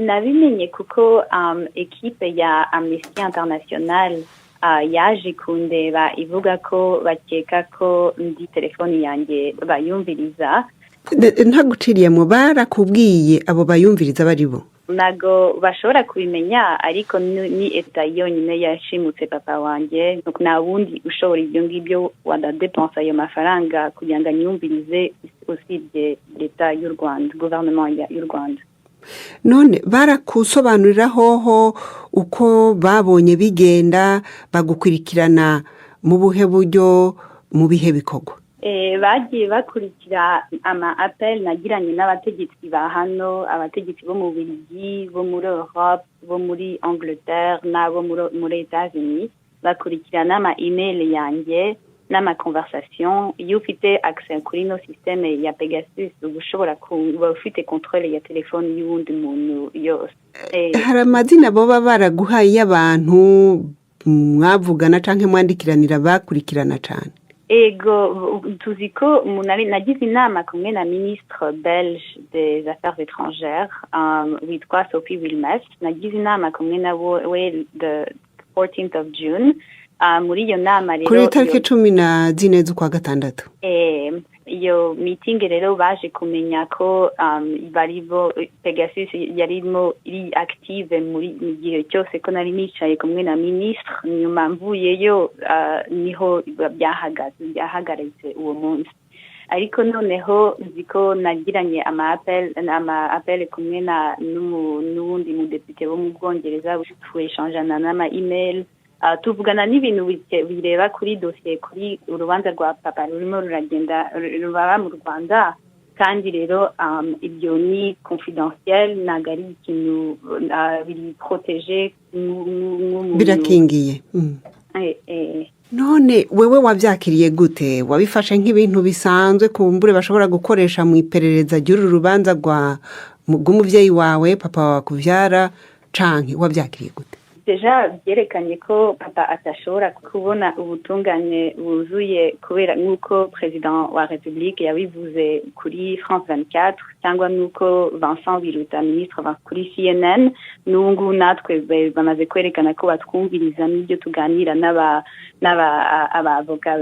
nabimenye kuko ekipe ya Amnesty International yaje kundeba ivuga ko bakeka ko ndi telefoni yanjye bayumviriza. Ntaguciriyemo barakubwiye abo bayumviriza bari bo? Nago bashobora kubimenya ariko ni eta yonyine yashimutse papa wanjye, nta wundi ushobora ibyo ngibyo wadadepensa ayo mafaranga kugira ngo anyumvirize usibye leta y'u Rwanda, gouvernement y'u Rwanda. None barakusobanurira hoho uko babonye bigenda bagukurikirana mu buhe buryo mu bihe bikorwa? Bagiye bakurikira appel nagiranye n'abategetsi ba hano, abategetsi bo mu Bubiligi, bo muri Europe, bo muri Angleterre n'abo muri États-Unis, bakurikirana email yanjye n'amaconversation. Iyo ufite accès kuri no système ya Pegasus ushobora kuba ufite contrôle ya telefone y'uwundi muntu yose. Hari amazina boba baraguhaye y'abantu mwavugana canke mwandikiranira bakurikirana cane? Ego tuzi ko nagize inama kumwe na ministre belge des affaires étrangères witwa Sophie Wilmès. Nagize inama kumwe na we the 14th of June. Muri iyo nama rero kuri tariki 14 z'ukwa gatandatu. Iyo meeting rero baje kumenya ko baribo Pegasus yarimo iri active muri gihe cyose ko nari nicaye kumwe na ministre. Nyuma mvuyeyo niho byahagaritse uwo munsi, ariko noneho nziko nagiranye ama appel kumwe na n'uwundi mu député bo mu Bwongereza tweshanjana n'ama email. Tuvugana n'ibintu bireba kuri dossier kuri urubanza rwa papa rurimo ruragenda rubaba mu Rwanda, kandi rero ibyo ni confidentiel, nagari ikintu biri protégé birakingiye. None wewe wabyakiriye gute? Wabifashe nk'ibintu bisanzwe kumbure bashobora gukoresha mu iperereza ry'uru rubanza rw'umuvyeyi wawe papa wakuvyara, canke wabyakiriye gute? Deja byerekanye ko papa atashobora kubona ubutungane buzuye kubera nuko president wa République yabivuze kuri France 24 cyangwa nuko Vincent Biruta ministre kuri CNN. Nungu natwe bamaze kwerekana ko batwumviriza n'ibyo tuganira n'abavoka